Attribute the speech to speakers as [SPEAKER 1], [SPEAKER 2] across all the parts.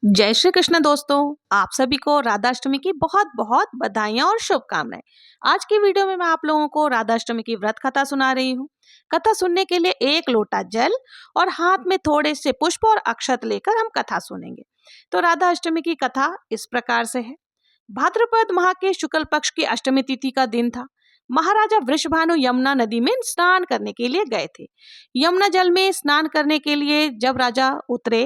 [SPEAKER 1] जय श्री कृष्ण दोस्तों। आप सभी को राधाष्टमी की बहुत बहुत बधाइयां और शुभकामनाएं। आज की वीडियो में मैं आप लोगों को राधाष्टमी की व्रत कथा सुना रही हूँ। कथा सुनने के लिए एक लोटा जल और हाथ में थोड़े से पुष्प और अक्षत लेकर हम कथा सुनेंगे। तो राधाष्टमी की कथा इस प्रकार से है। भाद्रपद माह के शुक्ल पक्ष की अष्टमी तिथि का दिन था। महाराजा वृषभानु यमुना नदी में स्नान करने के लिए गए थे। यमुना जल में स्नान करने के लिए जब राजा उतरे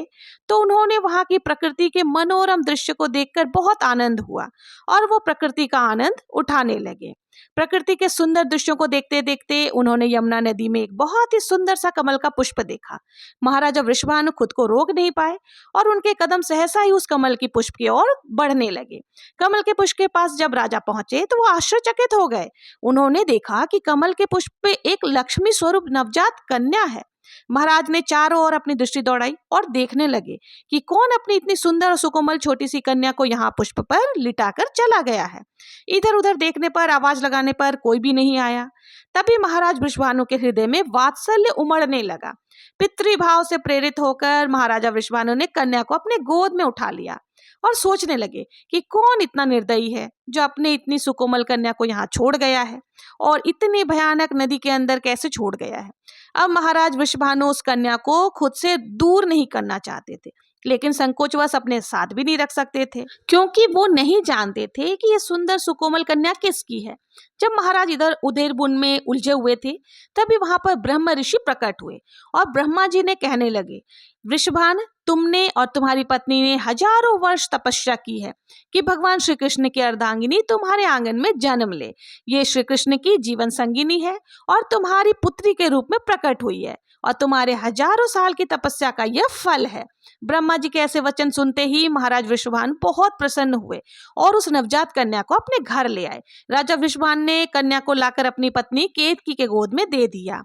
[SPEAKER 1] तो उन्होंने वहां की प्रकृति के मनोरम दृश्य को देखकर बहुत आनंद हुआ और वो प्रकृति का आनंद उठाने लगे। प्रकृति के सुंदर दृश्यों को देखते देखते उन्होंने यमुना नदी में एक बहुत ही सुंदर सा कमल का पुष्प देखा। महाराजा वृषभानु खुद को रोक नहीं पाए और उनके कदम सहसा ही उस कमल की पुष्प की ओर बढ़ने लगे। कमल के पुष्प के पास जब राजा पहुंचे तो वो आश्चर्यचकित हो गए। उन्होंने देखा कि कमल के पुष्प पे एक लक्ष्मी स्वरूप नवजात कन्या है। महाराज ने चारों ओर अपनी दृष्टि दौड़ाई और देखने लगे कि कौन अपनी इतनी सुंदर और सुकोमल छोटी सी कन्या को यहाँ पुष्प पर लिटाकर चला गया है। इधर उधर देखने पर, आवाज लगाने पर कोई भी नहीं आया। तभी महाराज वृषभानु के हृदय में वात्सल्य उमड़ने लगा। पितृभाव से प्रेरित होकर महाराजा वृषभानु ने कन्या को अपने गोद में उठा लिया और सोचने लगे कि कौन इतना निर्दयी है जो अपने इतनी सुकोमल कन्या को यहाँ छोड़ गया है और इतनी भयानक नदी के अंदर कैसे छोड़ गया है। अब महाराज वृषभानु उस कन्या को खुद से दूर नहीं करना चाहते थे, लेकिन संकोचवश अपने साथ भी नहीं रख सकते थे, क्योंकि वो नहीं जानते थे कि ये सुंदर सुकोमल कन्या किसकी है। जब महाराज इधर उधेर बुन में उलझे हुए थे, तभी वहां पर ब्रह्म ऋषि प्रकट हुए और ब्रह्मा जी ने कहने लगे, वृषभान, तुमने और तुम्हारी पत्नी ने हजारों वर्ष तपस्या की है कि भगवान श्री कृष्ण की अर्धांगिनी तुम्हारे आंगन में जन्म ले। ये श्री कृष्ण की जीवन संगिनी है और तुम्हारी पुत्री के रूप में प्रकट हुई है और तुम्हारे हजारों साल की तपस्या का यह फल है। ब्रह्मा जी के ऐसे वचन सुनते ही महाराज वृषभान बहुत प्रसन्न हुए और उस नवजात कन्या को अपने घर ले आए। राजा वृषभान ने कन्या को लाकर अपनी पत्नी केतकी के गोद में दे दिया।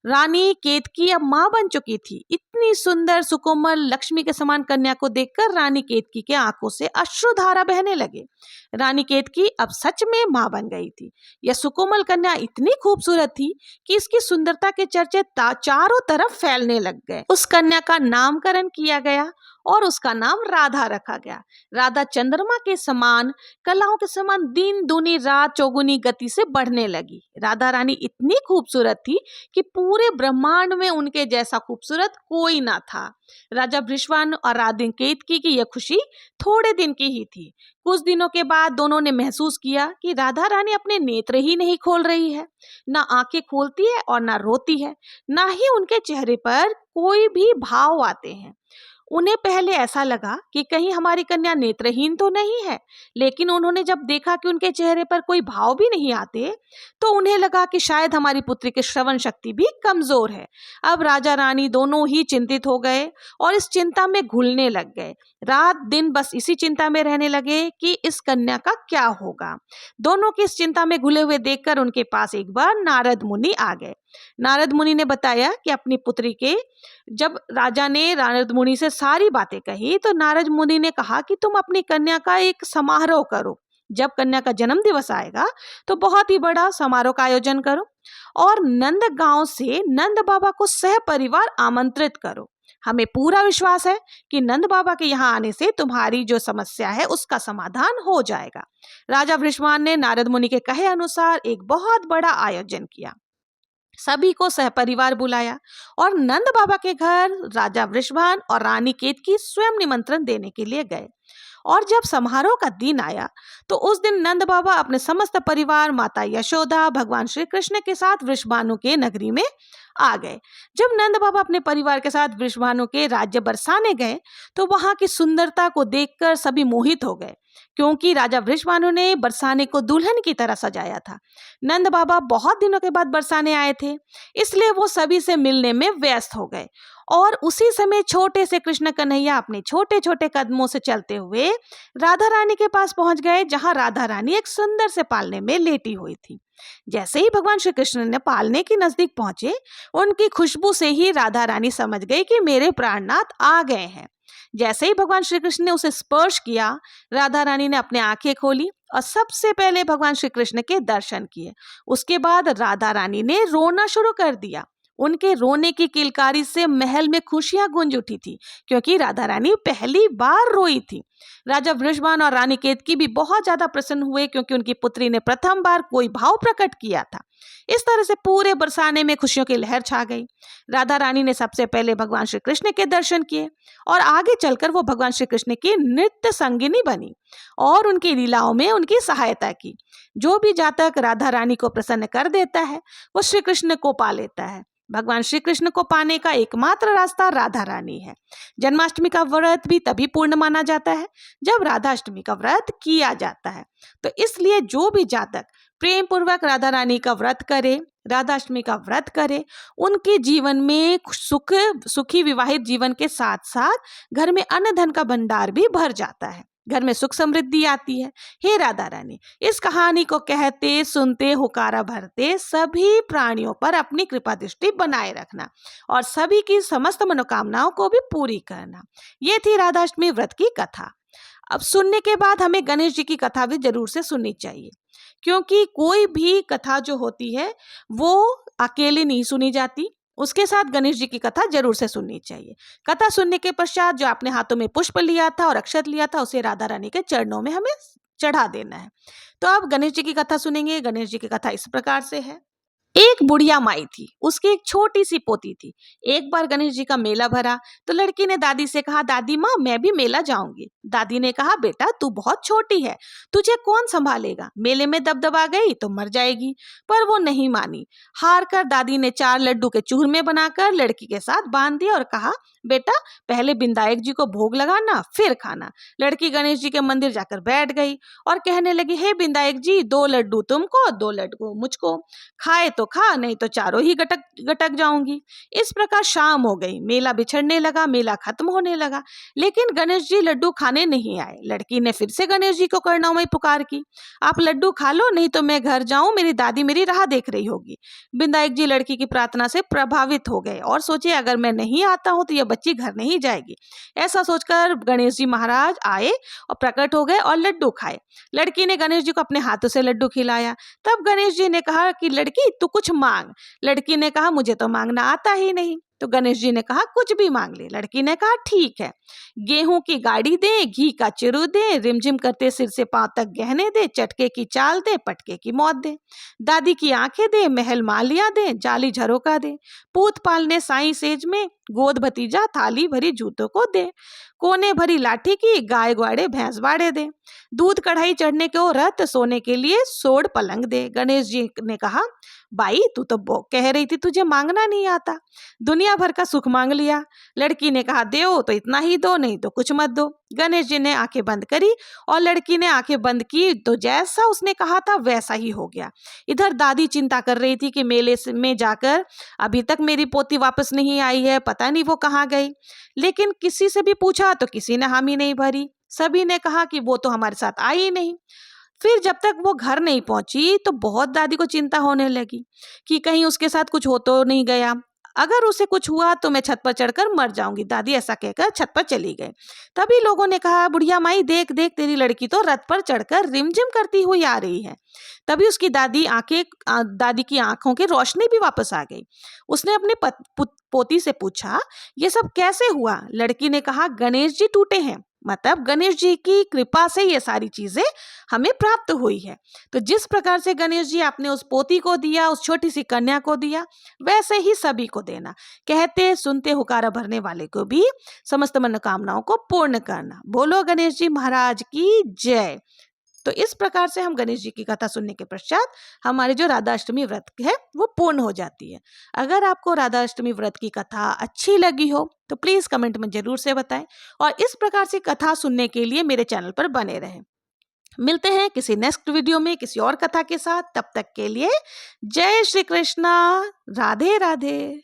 [SPEAKER 1] रानी केतकी अब मां बन चुकी थी। इतनी सुंदर सुकोमल लक्ष्मी के समान कन्या को देखकर रानी केतकी के आंखों से अश्रुधारा बहने लगे। रानी केतकी अब सच में मां बन गई थी। यह सुकोमल कन्या इतनी खूबसूरत थी कि इसकी सुंदरता के चर्चे चारों तरफ फैलने लग गए। उस कन्या का नामकरण किया गया और उसका नाम राधा रखा गया। राधा चंद्रमा के समान, कलाओं के समान दिन दूनी रात चौगुनी गति से बढ़ने लगी। राधा रानी इतनी खूबसूरत थी कि पूरे ब्रह्मांड में उनके जैसा खूबसूरत कोई ना था। राजा वृषभानु और रानी केतकी की यह खुशी थोड़े दिन की ही थी। कुछ दिनों के बाद दोनों ने महसूस किया कि राधा रानी अपने नेत्र ही नहीं खोल रही है। ना आंखें खोलती है और ना रोती है, ना ही उनके चेहरे पर कोई भी भाव आते हैं। उन्हें पहले ऐसा लगा कि कहीं हमारी कन्या नेत्रहीन तो नहीं है, लेकिन उन्होंने जब देखा कि उनके चेहरे पर कोई भाव भी नहीं आते, तो उन्हें लगा कि शायद हमारी पुत्री की श्रवण शक्ति भी कमजोर है। अब राजा रानी दोनों ही चिंतित हो गए और इस चिंता में घुलने लग गए। रात दिन बस इसी चिंता में रहने लगे कि इस कन्या का क्या होगा। दोनों की इस चिंता में घुले हुए देखकर उनके पास एक बार नारद मुनि आ गए। नारद मुनि ने बताया कि अपनी पुत्री के, जब राजा ने नारद मुनि से सारी बातें कही तो नारद मुनि ने कहा कि तुम अपनी कन्या का एक समारोह करो। जब कन्या का जन्म दिवस आएगा तो बहुत ही बड़ा समारोह का आयोजन करो और नंद गांव से नंद बाबा को सह परिवार आमंत्रित करो। हमें पूरा विश्वास है कि नंद बाबा के यहाँ आने से तुम्हारी जो समस्या है उसका समाधान हो जाएगा। राजा वृषभान ने नारद मुनि के कहे अनुसार एक बहुत बड़ा आयोजन किया। सभी को सहपरिवार बुलाया और नंद बाबा के घर राजा वृषभान और रानी केतकी स्वयं निमंत्रण देने के लिए गए। और जब समारोह का दिन आया तो उस दिन नंद बाबा अपने समस्त परिवार, माता यशोदा, भगवान श्री कृष्ण के साथ वृषभानु के नगरी में आ गए। जब नंद बाबा अपने परिवार के साथ वृषभानु के राज्य बरसाने गए तो वहां की सुंदरता को देखकर सभी मोहित हो गए, क्योंकि राजा वृषभानु ने बरसाने को दुल्हन की तरह सजाया था। नंद बाबा बहुत दिनों के बाद बरसाने आए थे, इसलिए वो सभी से मिलने में व्यस्त हो गए। और उसी समय छोटे से कृष्ण कन्हैया अपने छोटे छोटे कदमों से चलते हुए राधा रानी के पास पहुंच गए, जहां राधा रानी एक सुंदर से पालने में लेटी हुई थी। जैसे ही भगवान श्री कृष्ण ने पालने के नजदीक पहुंचे, उनकी खुशबू से ही राधा रानी समझ गई कि मेरे प्राणनाथ आ गए हैं। जैसे ही भगवान श्री कृष्ण ने उसे स्पर्श किया, राधा रानी ने अपनी आंखें खोली और सबसे पहले भगवान श्री कृष्ण के दर्शन किए। उसके बाद राधा रानी ने रोना शुरू कर दिया। उनके रोने की किलकारी से महल में खुशियां गूंज उठी थी, क्योंकि राधा रानी पहली बार रोई थी। राजा वृषभान और रानी केतकी भी बहुत ज्यादा प्रसन्न हुए, क्योंकि उनकी पुत्री ने प्रथम बार कोई भाव प्रकट किया था। इस तरह से पूरे बरसाने में खुशियों की लहर छा गई। राधा रानी ने सबसे पहले भगवान श्री कृष्ण के दर्शन किए और आगे चलकर वो भगवान श्री कृष्ण की नित्य संगिनी बनी और उनकी लीलाओं में उनकी सहायता की। जो भी जातक राधा रानी को प्रसन्न कर देता है वो श्री कृष्ण को पा लेता है। भगवान श्री कृष्ण को पाने का एकमात्र रास्ता राधा रानी है। जन्माष्टमी का व्रत भी तभी पूर्ण माना जाता है जब राधाष्टमी का व्रत किया जाता है। तो इसलिए जो भी जातक प्रेम पूर्वक राधा रानी का व्रत करे, राधाष्टमी का व्रत करे, उनके जीवन में सुखी विवाहित जीवन के साथ साथ घर में अन्न धन का भंडार भी भर जाता है, घर में सुख समृद्धि आती है। हे राधा रानी, इस कहानी को कहते सुनते हुकारा भरते सभी प्राणियों पर अपनी कृपा दृष्टि बनाए रखना और सभी की समस्त मनोकामनाओं को भी पूरी करना। ये थी राधाष्टमी व्रत की कथा। अब सुनने के बाद हमें गणेश जी की कथा भी जरूर से सुननी चाहिए, क्योंकि कोई भी कथा जो होती है वो अकेले नहीं सुनी जाती, उसके साथ गणेश जी की कथा जरूर से सुननी चाहिए। कथा सुनने के पश्चात जो आपने हाथों में पुष्प लिया था और अक्षत लिया था उसे राधा रानी के चरणों में हमें चढ़ा देना है। तो अब गणेश जी की कथा सुनेंगे। गणेश जी की कथा इस प्रकार से है। एक बुढ़िया माई थी, उसकी एक छोटी सी पोती थी। एक बार गणेश जी का मेला भरा तो लड़की ने दादी से कहा, दादी माँ मैं भी मेला जाऊंगी। दादी ने कहा, बेटा तू बहुत छोटी है, तुझे कौन संभालेगा, मेले में दबदबा गई तो मर जाएगी। पर वो नहीं मानी। हार कर दादी ने 4 लड्डू के चूरमे बनाकर लड़की के साथ बांध दिया और कहा, बेटा पहले विनायक जी को भोग लगाना फिर खाना। लड़की गणेश जी के मंदिर जाकर बैठ गई और कहने लगी, हे विनायक जी 2 लड्डू तुमको 2 लड्डू मुझको, खाए तो खा नहीं तो चारों ही गटक गटक जाऊंगी। इस प्रकार शाम हो गई, मेला बिछड़ने लगा, मेला खत्म होने लगा, लेकिन गणेश जी लड्डू खाने नहीं आए। लड़की ने फिर से गणेश जी को करुणामयी पुकार की, आप लड्डू खा लो नहीं तो मैं घर जाऊं, मेरी दादी मेरी राह देख रही होगी। विनायक जी लड़की की प्रार्थना से प्रभावित हो गए और सोचे अगर मैं नहीं आता हूं तो यह बच्ची घर नहीं जाएगी। ऐसा सोचकर गणेश जी महाराज आए और प्रकट हो गए और लड्डू खाए। लड़की ने गणेश जी को अपने हाथों से लड्डू खिलाया। तब गणेश जी ने कहा कि लड़की तू कुछ मांग। लड़की ने कहा, मुझे तो मांगना आता ही नहीं। तो गणेश जी ने कहा, कुछ भी मांग ले। लड़की ने कहा, ठीक है, गेहूं की गाड़ी दे, घी का चिरू दे, रिमझिम करते सिर से पांव तक गहने दे, चटके की चाल दे, पटके की मौत दे, दादी की आंखें दे, महल मालिया दे, जाली झरोका दे, पूत पालने साई सेज में, गोद भतीजा थाली भरी जूतों को दे, कोने भरी लाठी की, गाय ग्वाड़े भैंस बाड़े दे, दूध कढ़ाई चढ़ने को रथ, सोने के लिए सोड़ पलंग दे। गणेश जी ने कहा, बाई तू तो कह रही थी तुझे मांगना नहीं आता, दुनिया भर का सुख मांग लिया। लड़की ने कहा, दो तो इतना ही दो, नहीं तो कुछ मत दो। गणेश जी ने आंखें बंद करी और लड़की ने आंखें बंद की तो जैसा उसने कहा था वैसा ही हो गया। इधर दादी चिंता कर रही थी कि मेले में जाकर अभी तक मेरी पोती वापस नहीं आई है, पता नहीं वो कहाँ गई। लेकिन किसी से भी पूछा तो किसी ने हामी नहीं भरी, सभी ने कहा कि वो तो हमारे साथ आई ही नहीं। फिर जब तक वो घर नहीं पहुंची तो बहुत दादी को चिंता होने लगी कि कहीं उसके साथ कुछ हो तो नहीं गया, अगर उसे कुछ हुआ तो मैं छत पर चढ़कर मर जाऊंगी। दादी ऐसा कहकर छत पर चली गई। तभी लोगों ने कहा, बुढ़िया माई देख देख तेरी लड़की तो रथ पर चढ़कर रिमझिम करती हुई आ रही है। तभी उसकी दादी की आंखों की रोशनी भी वापस आ गई। उसने अपनी पोती से पूछा, ये सब कैसे हुआ? लड़की ने कहा, गणेश जी टूटे हैं, मतलब गणेश जी की कृपा से ये सारी चीजें हमें प्राप्त हुई है। तो जिस प्रकार से गणेश जी आपने उस पोती को दिया, उस छोटी सी कन्या को दिया, वैसे ही सभी को देना। कहते सुनते हुकारा भरने वाले को भी समस्त मनोकामनाओं को पूर्ण करना। बोलो गणेश जी महाराज की जय। तो इस प्रकार से हम गणेश जी की कथा सुनने के पश्चात हमारी जो राधाष्टमी व्रत है वो पूर्ण हो जाती है। अगर आपको राधाष्टमी व्रत की कथा अच्छी लगी हो तो प्लीज कमेंट में जरूर से बताएं और इस प्रकार से कथा सुनने के लिए मेरे चैनल पर बने रहें। मिलते हैं किसी नेक्स्ट वीडियो में किसी और कथा के साथ। तब तक के लिए जय श्री कृष्णा, राधे राधे।